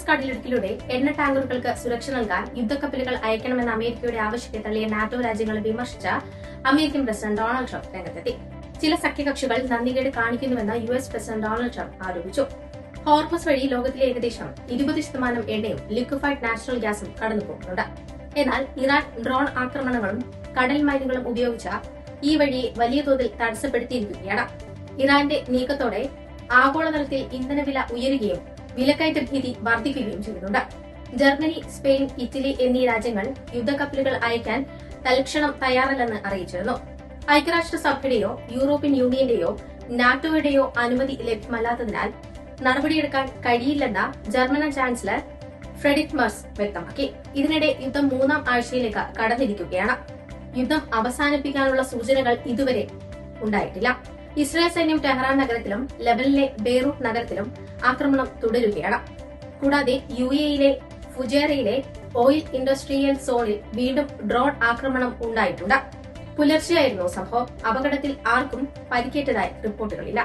Hormuz കടലിടുക്കിലൂടെ എണ്ണ ടാങ്കറുകൾക്ക് സുരക്ഷ നൽകാൻ യുദ്ധക്കപ്പലുകൾ അയക്കണമെന്ന അമേരിക്കയുടെ ആവശ്യത്തെ തള്ളിയ നാറ്റോ രാജ്യങ്ങളെ വിമർശിച്ച അമേരിക്കൻ പ്രസിഡന്റ് ഡൊണാൾഡ് ട്രംപ് രംഗത്തെത്തി. ചില സഖ്യകക്ഷികൾ നന്ദികേട് കാണിക്കുന്നുവെന്ന് US പ്രസിഡന്റ് ഡൊണാൾഡ് ട്രംപ് ആരോപിച്ചു. ഹോർമസ് വഴി ലോകത്തിലെ ഏകദേശം 20% എണ്ണയും ലിക്വിഫൈഡ് നാച്ചുറൽ ഗ്യാസും കടന്നുപോകുന്നുണ്ട്. എന്നാൽ ഇറാൻ ഡ്രോൺ ആക്രമണങ്ങളും കടൽ മൈനുകളും ഉപയോഗിച്ച ഈ വഴിയെ വലിയ തോതിൽ തടസ്സപ്പെടുത്തിയിരിക്കുകയാണ്. ഇറാന്റെ നീക്കത്തോടെ ആഗോളതലത്തിൽ ഇന്ധനവില ഉയരുകയും വിലക്കയറ്റ ഭീതി വർദ്ധിക്കുകയും ചെയ്യുന്നുണ്ട്. ജർമ്മനി, സ്പെയിൻ, ഇറ്റലി എന്നീ രാജ്യങ്ങൾ യുദ്ധക്കപ്പലുകൾ അയക്കാൻ തൽക്ഷണം തയ്യാറല്ലെന്ന് അറിയിച്ചിരുന്നു. ഐക്യരാഷ്ട്രസഭയുടെയോ യൂറോപ്യൻ യൂണിയന്റെയോ നാറ്റോയുടെയോ അനുമതി ലഭ്യമല്ലാത്തതിനാൽ നടപടിയെടുക്കാൻ കഴിയില്ലെന്ന ജർമ്മൻ ചാൻസലർ ഫ്രെഡറിക് മെർസ് വ്യക്തമാക്കി. ഇതിനിടെ യുദ്ധം 3-ാം ആഴ്ചയിലേക്ക് കടന്നിരിക്കുകയാണ്. യുദ്ധം അവസാനിപ്പിക്കാനുള്ള സൂചനകൾ ഇതുവരെ ഉണ്ടായിട്ടില്ല. ഇസ്രായേൽ സൈന്യം ടെഹ്റാൻ നഗരത്തിലും ലെബനനിലെ ബെയ്റൂട്ട് നഗരത്തിലും ആക്രമണം തുടരുകയാണ്. കൂടാതെ UAEയിലെ ഫുജൈറയിലെ ഓയിൽ ഇൻഡസ്ട്രിയൽ സോണിൽ വീണ്ടും ഡ്രോൺ ആക്രമണം ഉണ്ടായിട്ടുണ്ട്. പുലർച്ചെയായിരുന്നു സംഭവം. അപകടത്തിൽ ആർക്കും പരിക്കേറ്റതായി റിപ്പോർട്ടുകളില്ല.